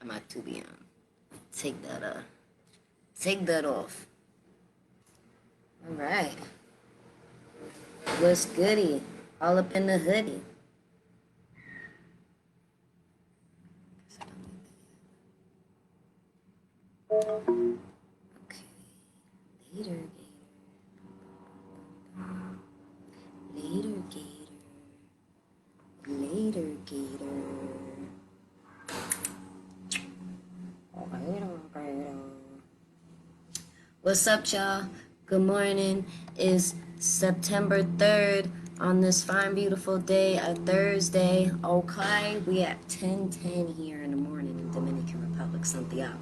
My 2 p.m. Take that take that off. All right. What's goody? All up in the hoodie. Okay. Later, Gator. Later, Gator. Later, Gator. Later, Gator. What's up, y'all? Good morning. It's September 3rd on this fine, beautiful day, a Thursday. Okay, we at 10:10 here in the morning in Dominican Republic, Santiago.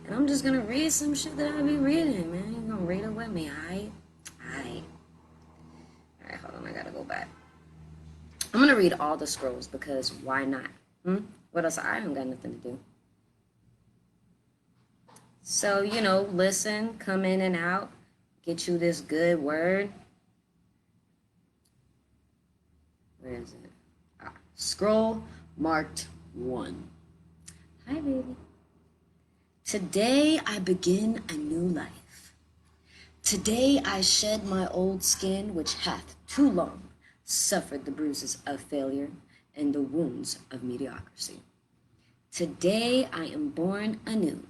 And I'm just gonna read some shit that I be reading, man. You're gonna read it with me, alright? Alright. Alright, hold on, I gotta go back. I'm gonna read all the scrolls because why not? What else? I don't got nothing to do. So, listen, come in and out, get you this good word. Where is it? Scroll marked 1. Hi, baby. Today I begin a new life. Today I shed my old skin, which hath too long suffered the bruises of failure and the wounds of mediocrity. Today I am born anew,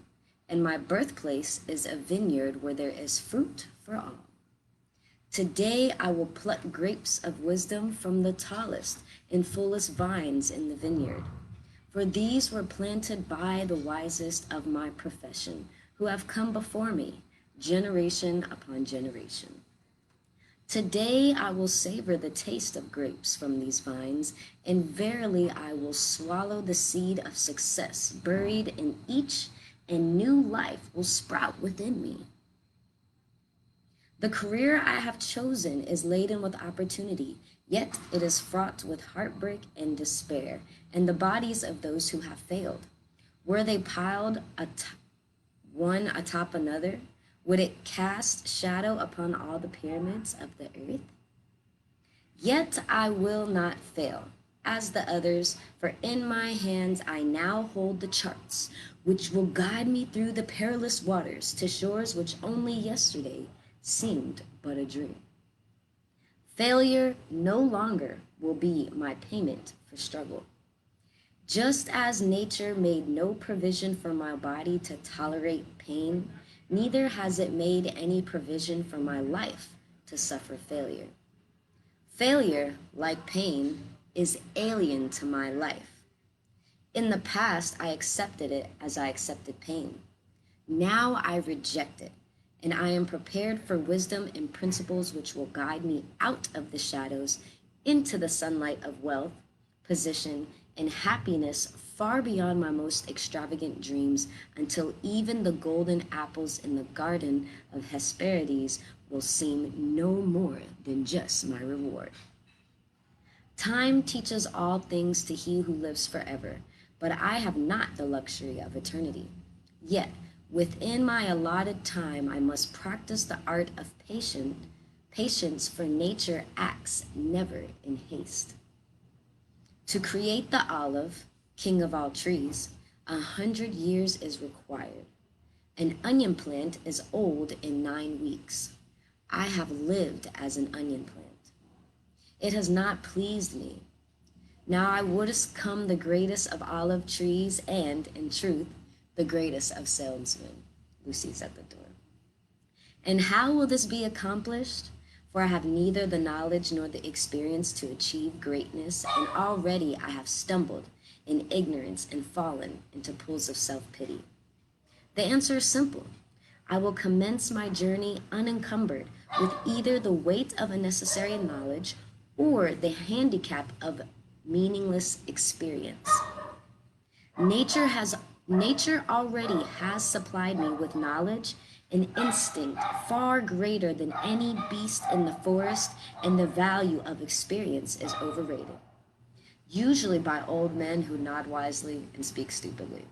and my birthplace is a vineyard where there is fruit for all. Today I will pluck grapes of wisdom from the tallest and fullest vines in the vineyard, for these were planted by the wisest of my profession, who have come before me, generation upon generation. Today I will savor the taste of grapes from these vines, and verily I will swallow the seed of success buried in each, and new life will sprout within me. The career I have chosen is laden with opportunity, yet it is fraught with heartbreak and despair, and the bodies of those who have failed. Were they piled one atop another? Would it cast shadow upon all the pyramids of the earth? Yet I will not fail, as the others, for in my hands I now hold the charts, which will guide me through the perilous waters to shores which only yesterday seemed but a dream. Failure no longer will be my payment for struggle. Just as nature made no provision for my body to tolerate pain, neither has it made any provision for my life to suffer failure. Failure, like pain, is alien to my life. In the past, I accepted it as I accepted pain. Now I reject it, and I am prepared for wisdom and principles which will guide me out of the shadows into the sunlight of wealth, position, and happiness far beyond my most extravagant dreams, until even the golden apples in the garden of Hesperides will seem no more than just my reward. Time teaches all things to he who lives forever, but I have not the luxury of eternity. Yet, within my allotted time, I must practice the art of patience, for nature acts never in haste. To create the olive, king of all trees, 100 years is required. An onion plant is old in 9 weeks. I have lived as an onion plant. It has not pleased me. Now I wouldst come the greatest of olive trees, and, in truth, the greatest of salesmen. Lucy's at the door. And how will this be accomplished? For I have neither the knowledge nor the experience to achieve greatness, and already I have stumbled in ignorance and fallen into pools of self-pity. The answer is simple. I will commence my journey unencumbered with either the weight of unnecessary knowledge or the handicap of meaningless experience. Nature already has supplied me with knowledge and instinct far greater than any beast in the forest, and the value of experience is overrated, usually by old men who nod wisely and speak stupidly.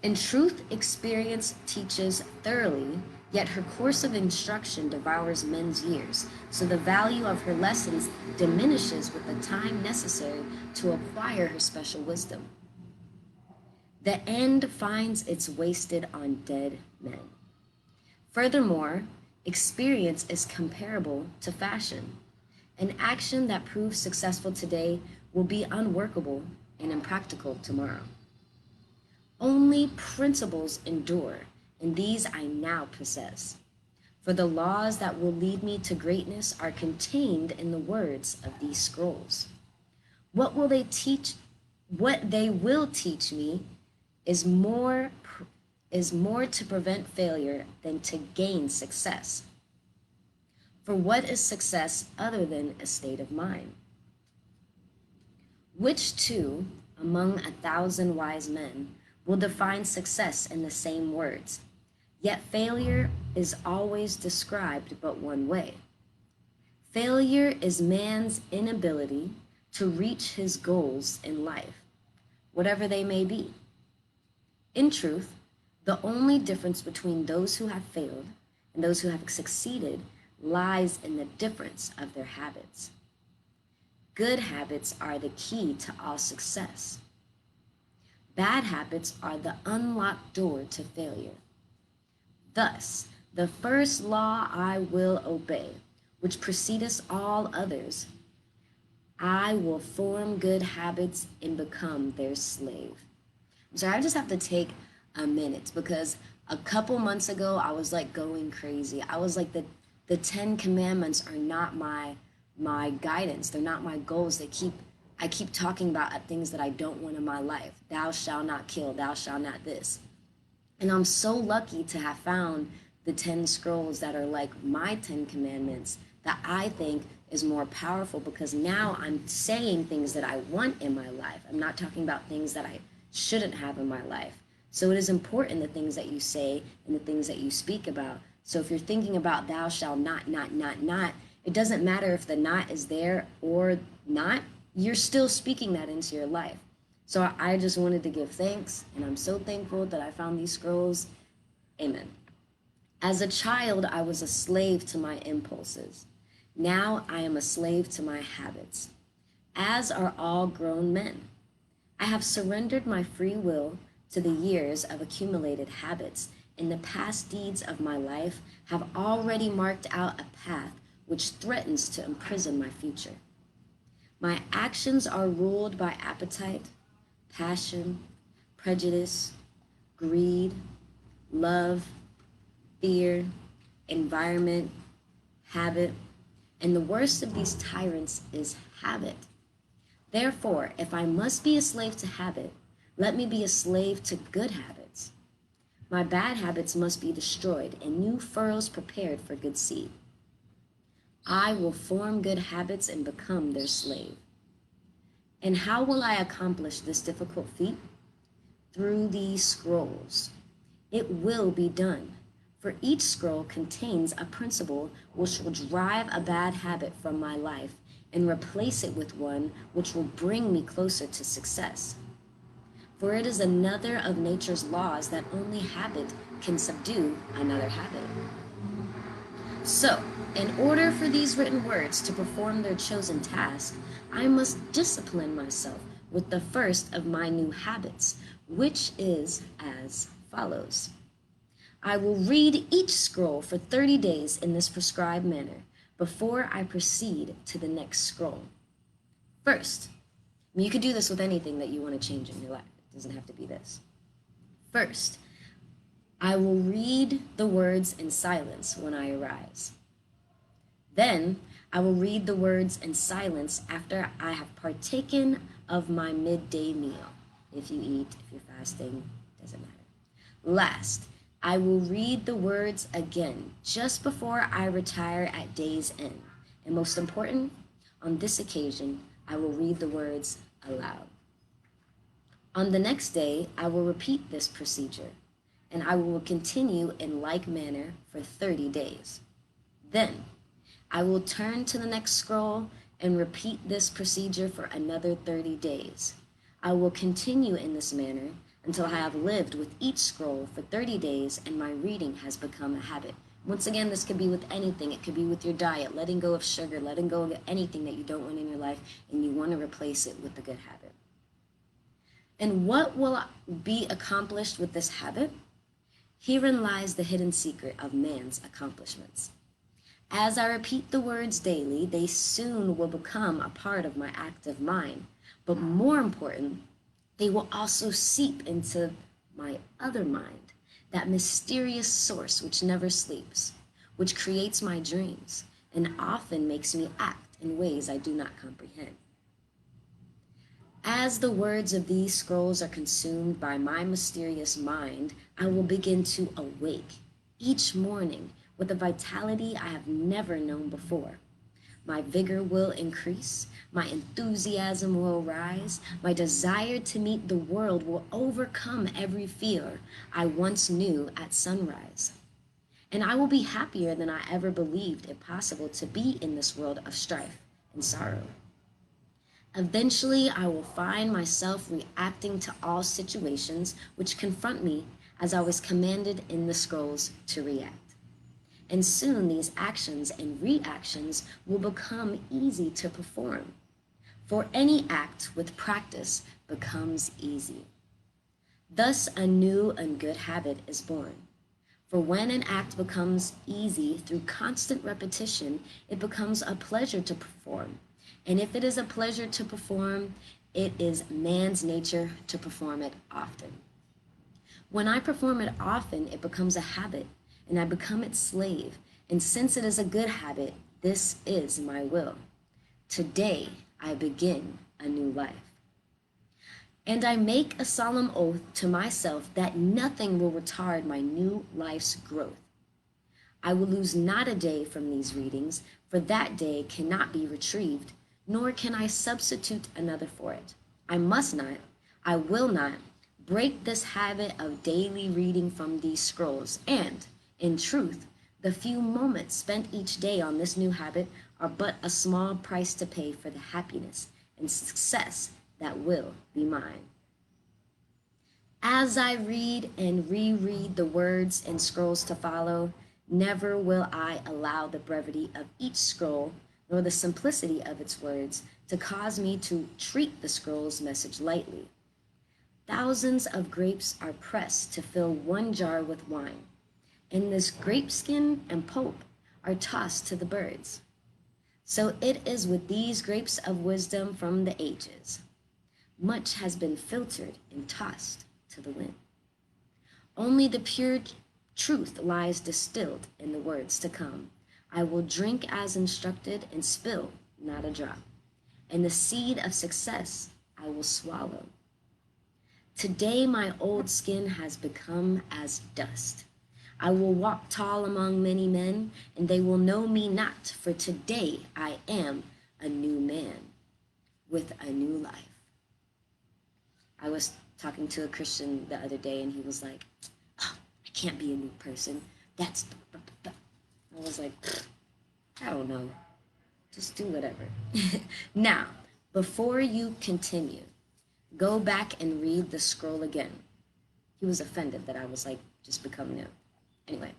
In truth, experience teaches thoroughly, yet her course of instruction devours men's years, so the value of her lessons diminishes with the time necessary to acquire her special wisdom. The end finds its wasted on dead men. Furthermore, experience is comparable to fashion. An action that proves successful today will be unworkable and impractical tomorrow. Only principles endure, and these I now possess. For the laws that will lead me to greatness are contained in the words of these scrolls. What will they teach? What they will teach me is more to prevent failure than to gain success. For what is success other than a state of mind? Which two, among 1,000 wise men, will define success in the same words? Yet failure is always described but one way. Failure is man's inability to reach his goals in life, whatever they may be. In truth, the only difference between those who have failed and those who have succeeded lies in the difference of their habits. Good habits are the key to all success. Bad habits are the unlocked door to failure. Thus, the first law I will obey, which precedeth all others, I will form good habits and become their slave. So I just have to take a minute because a couple months ago I was like going crazy. I was like the 10 commandments are not my guidance. They're not my goals. I keep talking about things that I don't want in my life. Thou shalt not kill, thou shalt not this. And I'm so lucky to have found the 10 scrolls that are like my 10 commandments that I think is more powerful because now I'm saying things that I want in my life. I'm not talking about things that I shouldn't have in my life. So it is important the things that you say and the things that you speak about. So if you're thinking about thou shalt not, it doesn't matter if the not is there or not, you're still speaking that into your life. So I just wanted to give thanks, and I'm so thankful that I found these scrolls. Amen. As a child, I was a slave to my impulses. Now I am a slave to my habits, as are all grown men. I have surrendered my free will to the years of accumulated habits, and the past deeds of my life have already marked out a path which threatens to imprison my future. My actions are ruled by appetite, passion, prejudice, greed, love, fear, environment, habit, and the worst of these tyrants is habit. Therefore, if I must be a slave to habit, let me be a slave to good habits. My bad habits must be destroyed and new furrows prepared for good seed. I will form good habits and become their slave. And how will I accomplish this difficult feat? Through these scrolls. It will be done, for each scroll contains a principle which will drive a bad habit from my life and replace it with one which will bring me closer to success. For it is another of nature's laws that only habit can subdue another habit. So, in order for these written words to perform their chosen task, I must discipline myself with the first of my new habits, which is as follows. I will read each scroll for 30 days in this prescribed manner before I proceed to the next scroll. First, you could do this with anything that you want to change in your life. It doesn't have to be this. First, I will read the words in silence when I arise. Then I will read the words in silence after I have partaken of my midday meal. If you eat, if you're fasting, doesn't matter. Last, I will read the words again just before I retire at day's end. And most important, on this occasion, I will read the words aloud. On the next day, I will repeat this procedure, and I will continue in like manner for 30 days. Then, I will turn to the next scroll and repeat this procedure for another 30 days. I will continue in this manner until I have lived with each scroll for 30 days and my reading has become a habit. Once again, this could be with anything. It could be with your diet, letting go of sugar, letting go of anything that you don't want in your life, and you want to replace it with a good habit. And what will be accomplished with this habit? Herein lies the hidden secret of man's accomplishments. As I repeat the words daily, they soon will become a part of my active mind. But more important, they will also seep into my other mind, that mysterious source which never sleeps, which creates my dreams and often makes me act in ways I do not comprehend. As the words of these scrolls are consumed by my mysterious mind, I will begin to awake each morning with a vitality I have never known before. My vigor will increase, my enthusiasm will rise, my desire to meet the world will overcome every fear I once knew at sunrise. And I will be happier than I ever believed it possible to be in this world of strife and sorrow. Eventually, I will find myself reacting to all situations which confront me as I was commanded in the scrolls to react. And soon these actions and reactions will become easy to perform. For any act with practice becomes easy. Thus, a new and good habit is born. For when an act becomes easy through constant repetition, it becomes a pleasure to perform. And if it is a pleasure to perform, it is man's nature to perform it often. When I perform it often, it becomes a habit, and I become its slave. And since it is a good habit, this is my will. Today, I begin a new life. And I make a solemn oath to myself that nothing will retard my new life's growth. I will lose not a day from these readings, for that day cannot be retrieved, nor can I substitute another for it. I must not, I will not, break this habit of daily reading from these scrolls. And, in truth, the few moments spent each day on this new habit are but a small price to pay for the happiness and success that will be mine. As I read and reread the words and scrolls to follow, never will I allow the brevity of each scroll nor the simplicity of its words to cause me to treat the scroll's message lightly. Thousands of grapes are pressed to fill one jar with wine, and this grape skin and pulp are tossed to the birds. So it is with these grapes of wisdom from the ages. Much has been filtered and tossed to the wind. Only the pure truth lies distilled in the words to come. I will drink as instructed and spill not a drop. And the seed of success I will swallow. Today my old skin has become as dust. I will walk tall among many men, and they will know me not, for today I am a new man with a new life. I was talking to a Christian the other day, and he was like, oh, I can't be a new person. That's... I was like, I don't know. Just do whatever. Now, before you continue, go back and read the scroll again. He was offended that I was like, just become new. Anyway.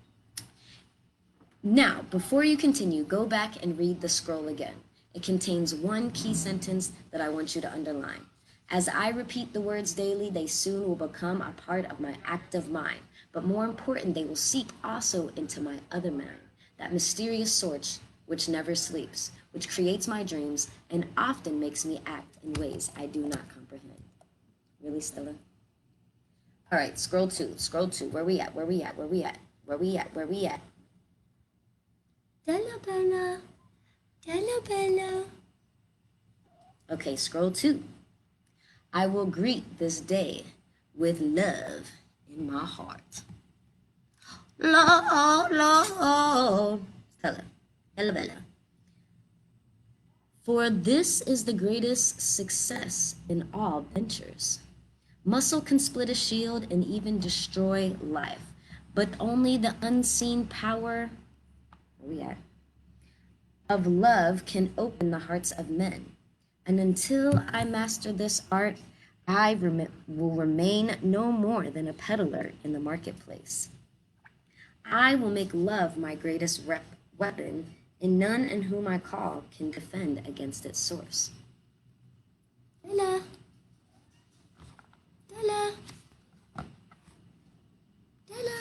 Now, before you continue, go back and read the scroll again. It contains one key sentence that I want you to underline. As I repeat the words daily, they soon will become a part of my active mind. But more important, they will seep also into my other mind, that mysterious source which never sleeps, which creates my dreams and often makes me act in ways I do not comprehend. Really, Stella? All right, scroll two. Where we at? Della Bella. Okay, scroll two. I will greet this day with love in my heart. Lord. Della Bella. For this is the greatest success in all ventures. Muscle can split a shield and even destroy life, but only the unseen power of love can open the hearts of men. And until I master this art, I will remain no more than a peddler in the marketplace. I will make love my greatest weapon, and none in whom I call can defend against its source. Hello. Della. Della.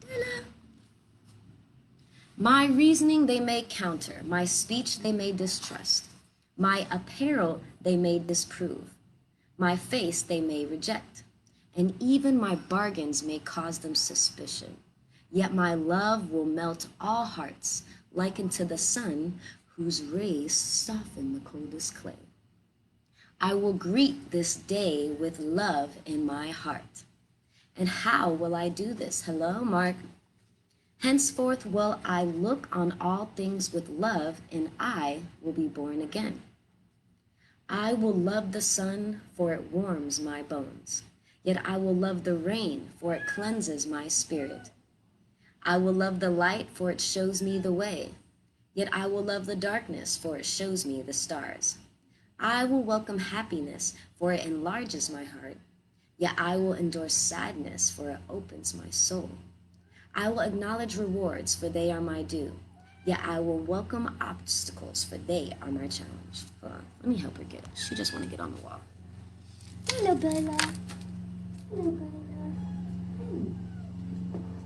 Della. My reasoning they may counter, my speech they may distrust, my apparel they may disprove, my face they may reject, and even my bargains may cause them suspicion. Yet my love will melt all hearts, like unto the sun, whose rays soften the coldest clay. I will greet this day with love in my heart. And how will I do this? Hello, Mark. Henceforth will I look on all things with love, and I will be born again. I will love the sun, for it warms my bones. Yet I will love the rain, for it cleanses my spirit. I will love the light, for it shows me the way. Yet I will love the darkness, for it shows me the stars. I will welcome happiness, for it enlarges my heart. Yet I will endure sadness, for it opens my soul. I will acknowledge rewards, for they are my due. Yet I will welcome obstacles, for they are my challenge. Hold on, let me help her get it. She just want to get on the wall. Hello, Bella. Hello, Bella.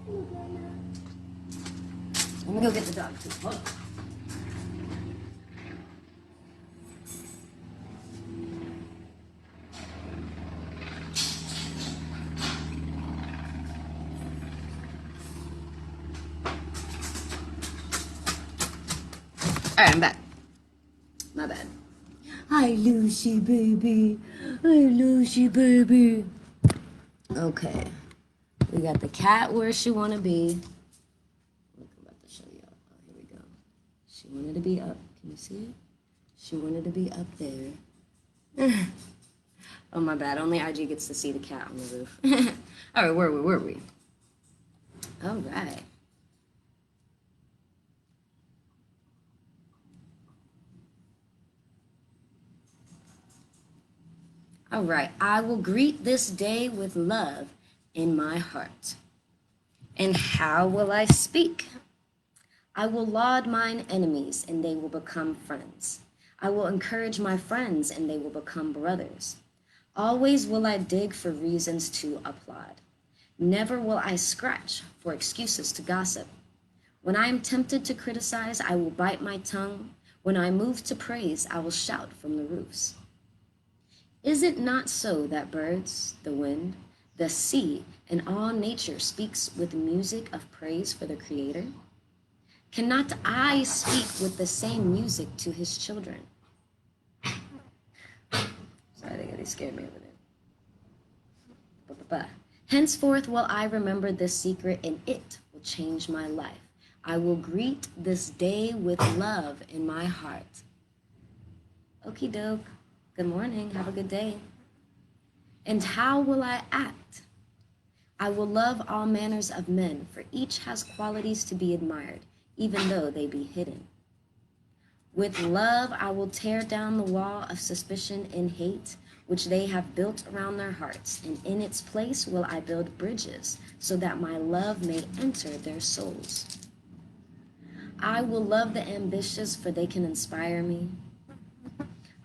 Hello, Bella. Let me go get the dog, too. Hold on. All right, I'm back. My bad. Hi, Lucy, baby. Hi, Lucy, baby. Okay. We got the cat where she want to be. Look, I'm about to show you. Oh, here we go. She wanted to be up. Can you see it? She wanted to be up there. Oh, my bad. Only IG gets to see the cat on the roof. All right, where were we? All right. All right, I will greet this day with love in my heart. And how will I speak? I will laud mine enemies, and they will become friends. I will encourage my friends, and they will become brothers. Always will I dig for reasons to applaud. Never will I scratch for excuses to gossip. When I am tempted to criticize, I will bite my tongue. When I move to praise, I will shout from the roofs. Is it not so that birds, the wind, the sea, and all nature speaks with music of praise for the Creator? Cannot I speak with the same music to his children? Sorry, they scared me over there. Henceforth will I remember this secret, and it will change my life. I will greet this day with love in my heart. Okie doke. Good morning. Have a good day. And how will I act? I will love all manners of men, for each has qualities to be admired, even though they be hidden. With love, I will tear down the wall of suspicion and hate, which they have built around their hearts, and in its place will I build bridges, so that my love may enter their souls. I will love the ambitious, for they can inspire me.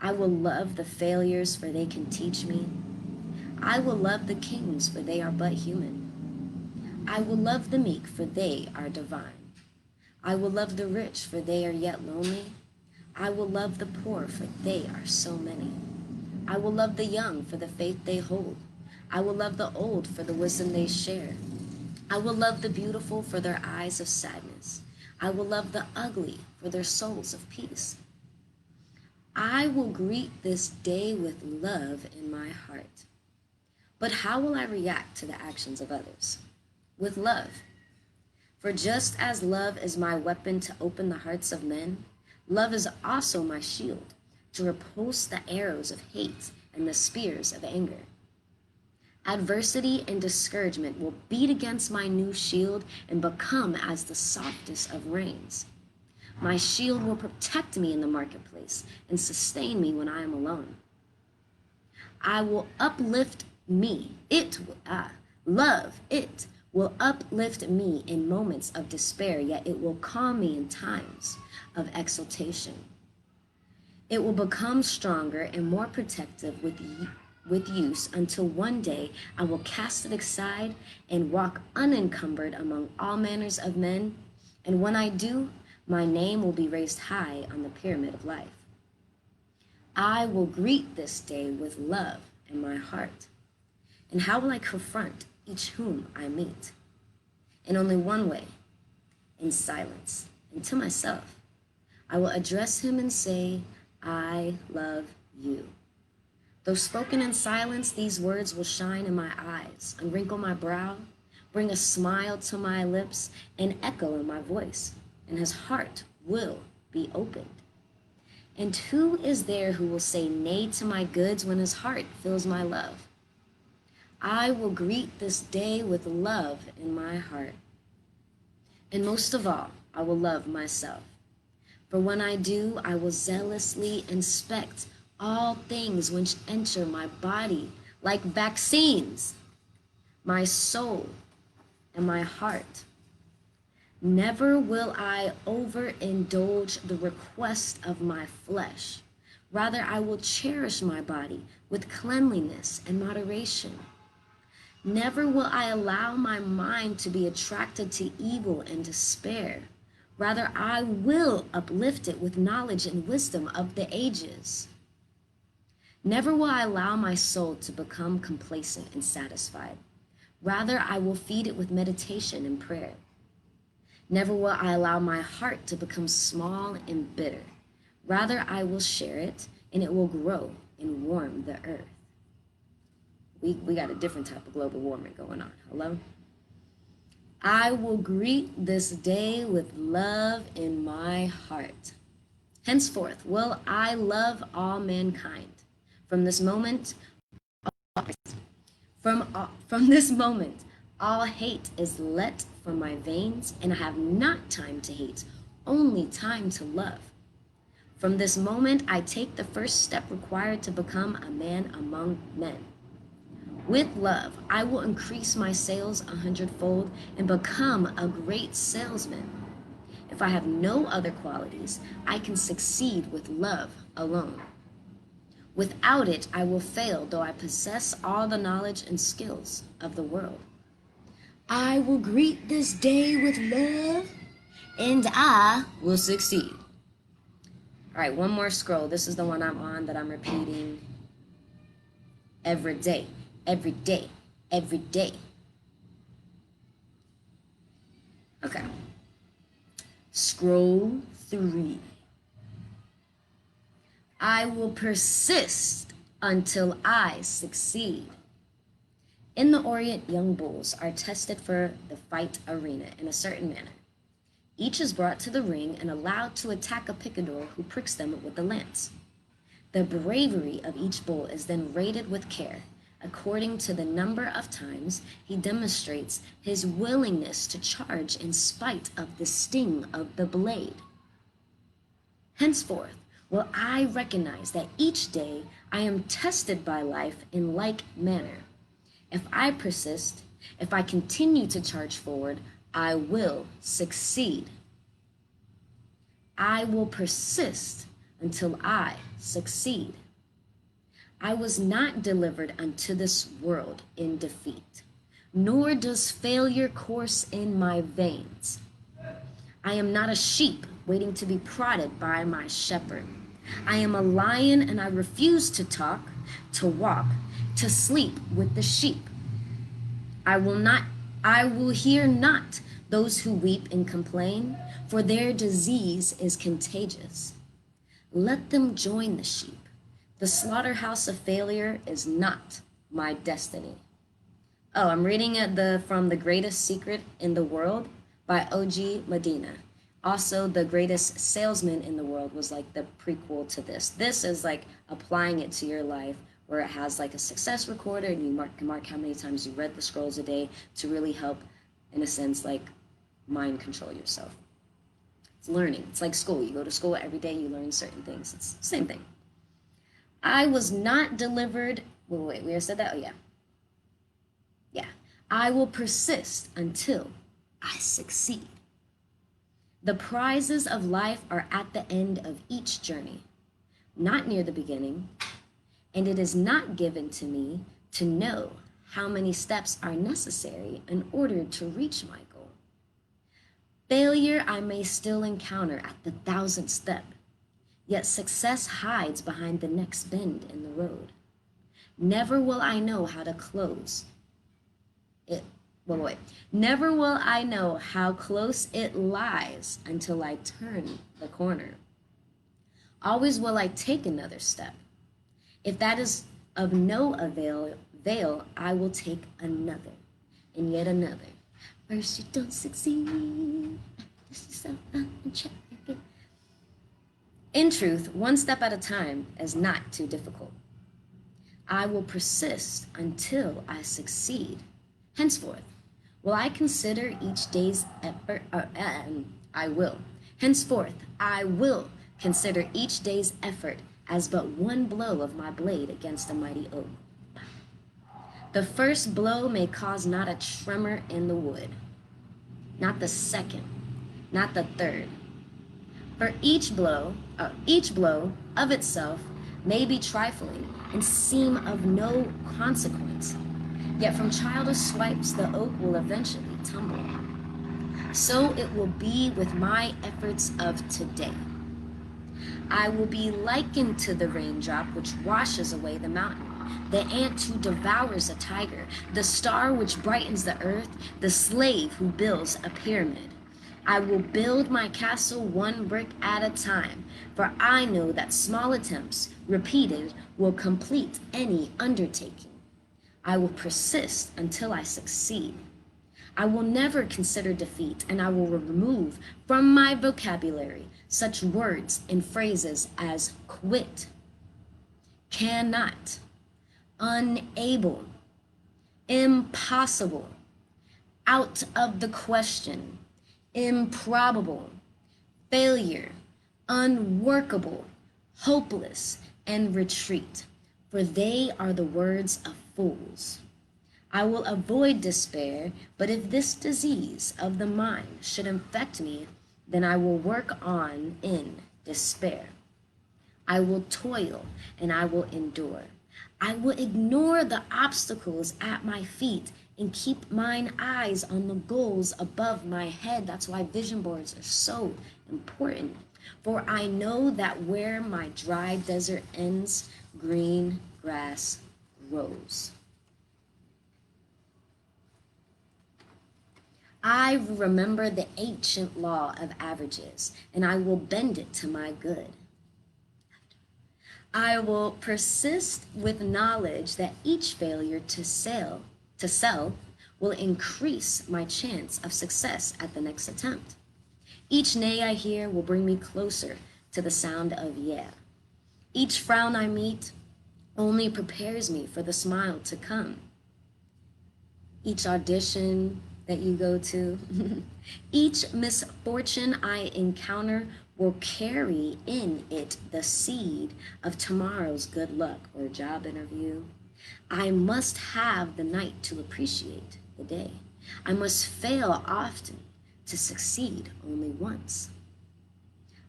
I will love the failures, for they can teach me. I will love the kings, for they are but human. I will love the meek, for they are divine. I will love the rich, for they are yet lonely. I will love the poor, for they are so many. I will love the young for the faith they hold. I will love the old for the wisdom they share. I will love the beautiful for their eyes of sadness. I will love the ugly for their souls of peace. I will greet this day with love in my heart. But how will I react to the actions of others? With love. For just as love is my weapon to open the hearts of men, love is also my shield to repulse the arrows of hate and the spears of anger. Adversity and discouragement will beat against my new shield and become as the softest of rains. My shield will protect me in the marketplace and sustain me when I am alone. I will uplift me. Love, it will uplift me in moments of despair, yet it will calm me in times of exultation. It will become stronger and more protective with use until one day I will cast it aside and walk unencumbered among all manners of men. And when I do, my name will be raised high on the pyramid of life. I will greet this day with love in my heart. And how will I confront each whom I meet? In only one way, in silence, and to myself. I will address him and say, I love you. Though spoken in silence, these words will shine in my eyes, unwrinkle my brow, bring a smile to my lips, and echo in my voice, and his heart will be opened. And who is there who will say nay to my goods when his heart feels my love? I will greet this day with love in my heart. And most of all, I will love myself. For when I do, I will zealously inspect all things which enter my body like vaccines, my soul and my heart. Never will I overindulge the request of my flesh. Rather, I will cherish my body with cleanliness and moderation. Never will I allow my mind to be attracted to evil and despair. Rather, I will uplift it with knowledge and wisdom of the ages. Never will I allow my soul to become complacent and satisfied. Rather, I will feed it with meditation and prayer. Never will I allow my heart to become small and bitter. Rather, I will share it, and it will grow and warm the earth. We got a different type of global warming going on. Hello? I will greet this day with love in my heart. Henceforth will I love all mankind. From this moment, all hate is let from my veins, and I have not time to hate, only time to love. From this moment, I take the first step required to become a man among men. With love, I will increase my sales 100-fold and become a great salesman. If I have no other qualities, I can succeed with love alone. Without it, I will fail, though I possess all the knowledge and skills of the world. I will greet this day with love, and I will succeed. All right, one more scroll. This is the one I'm on that I'm repeating every day. Every day, every day. Okay. Scroll 3. I will persist until I succeed. In the Orient, young bulls are tested for the fight arena in a certain manner. Each is brought to the ring and allowed to attack a picador who pricks them with a lance. The bravery of each bull is then rated with care, according to the number of times he demonstrates his willingness to charge in spite of the sting of the blade. Henceforth, will I recognize that each day I am tested by life in like manner. If I persist, if I continue to charge forward, I will succeed. I will persist until I succeed. I was not delivered unto this world in defeat, nor does failure course in my veins. I am not a sheep waiting to be prodded by my shepherd. I am a lion, and I refuse to talk, to walk, to sleep with the sheep. I will hear not those who weep and complain, for their disease is contagious. Let them join the sheep. The slaughterhouse of failure is not my destiny. Oh, I'm reading from The Greatest Secret in the World by O.G. Medina. Also, The Greatest Salesman in the World was like the prequel to this. This is like applying it to your life, where it has like a success recorder, and you mark how many times you read the scrolls a day to really help, in a sense, like mind control yourself. It's learning. It's like school. You go to school every day, you learn certain things. It's the same thing. I was not delivered. Wait, we said that? Oh, yeah. Yeah. I will persist until I succeed. The prizes of life are at the end of each journey, not near the beginning. and it is not given to me to know how many steps are necessary in order to reach my goal. Failure I may still encounter at the 1,000th step, yet success hides behind the next bend in the road. Never will I know how to close it. Wait. Never will I know how close it lies until I turn the corner. Always will I take another step. If that is of no avail, I will take another and yet another. First you don't succeed, dust yourself up and check again. In truth, one step at a time is not too difficult. I will persist until I succeed. Henceforth, will I consider each day's effort, Henceforth, I will consider each day's effort as but one blow of my blade against a mighty oak. The first blow may cause not a tremor in the wood, not the second, not the third. For each blow of itself may be trifling and seem of no consequence. Yet from childish swipes the oak will eventually tumble. So it will be with my efforts of today. I will be likened to the raindrop which washes away the mountain, the ant who devours a tiger, the star which brightens the earth, the slave who builds a pyramid. I will build my castle one brick at a time, for I know that small attempts, repeated, will complete any undertaking. I will persist until I succeed. I will never consider defeat, and I will remove from my vocabulary such words and phrases as quit, cannot, unable, impossible, out of the question, improbable, failure, unworkable, hopeless, and retreat, for they are the words of fools. I will avoid despair, but if this disease of the mind should infect me, then I will work on in despair. I will toil and I will endure. I will ignore the obstacles at my feet and keep mine eyes on the goals above my head. That's why vision boards are so important. For I know that where my dry desert ends, green grass grows. I remember the ancient law of averages, and I will bend it to my good. I will persist with knowledge that each failure to sell will increase my chance of success at the next attempt. Each nay I hear will bring me closer to the sound of yeah. Each frown I meet only prepares me for the smile to come. Each audition that you go to, each misfortune I encounter will carry in it the seed of tomorrow's good luck or job interview. I must have the night to appreciate the day. I must fail often to succeed only once.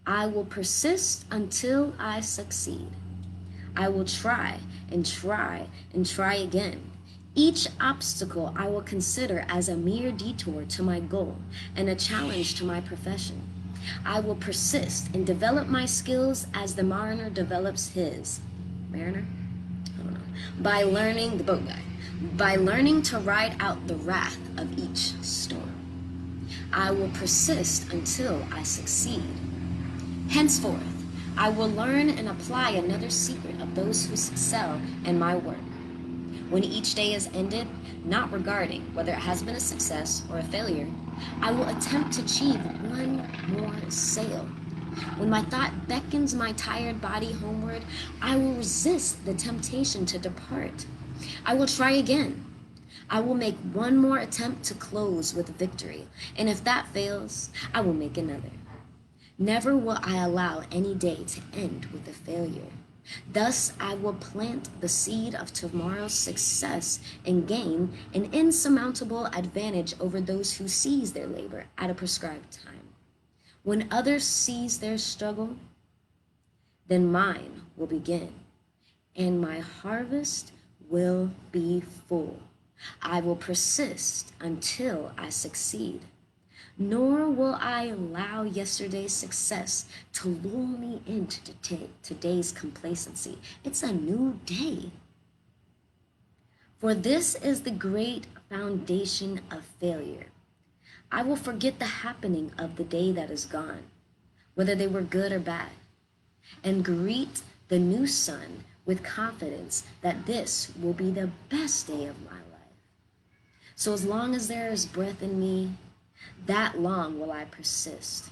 I will persist until I succeed. I will try and try and try again. Each obstacle I will consider as a mere detour to my goal and a challenge to my profession. I will persist and develop my skills as the mariner develops his. Mariner? I don't know. By learning, the boat guy. By learning to ride out the wrath of each storm. I will persist until I succeed. Henceforth, I will learn and apply another secret of those who excel in my work. When each day is ended, not regarding whether it has been a success or a failure, I will attempt to achieve one more sail. When my thought beckons my tired body homeward, I will resist the temptation to depart. I will try again. I will make one more attempt to close with victory, and if that fails, I will make another. Never will I allow any day to end with a failure. Thus I will plant the seed of tomorrow's success and gain an insurmountable advantage over those who seize their labor at a prescribed time. When others seize their struggle, then mine will begin, and my harvest will be full. I will persist until I succeed, nor will I allow yesterday's success to lure me into today's complacency. It's a new day. For this is the great foundation of failure. I will forget the happening of the day that is gone, whether they were good or bad, and greet the new sun with confidence that this will be the best day of my life. So as long as there is breath in me, that long will I persist.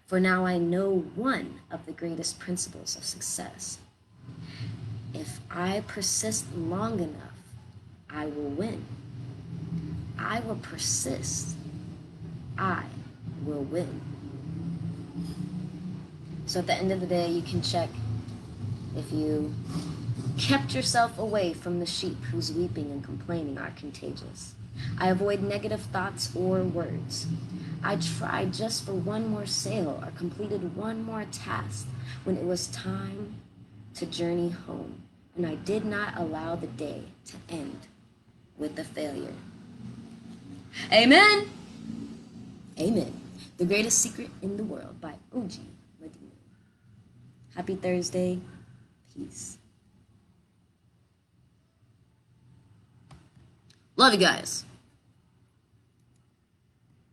For now I know one of the greatest principles of success. If I persist long enough, I will win. I will persist. I will win. So at the end of the day, you can check if you kept yourself away from the sheep whose weeping and complaining are contagious. I avoid negative thoughts or words. I tried just for one more sail or completed one more task when it was time to journey home, and I did not allow the day to end with a failure. Amen. Amen. The Greatest Secret in the World by OG Medina. Happy Thursday. Peace. Love you guys.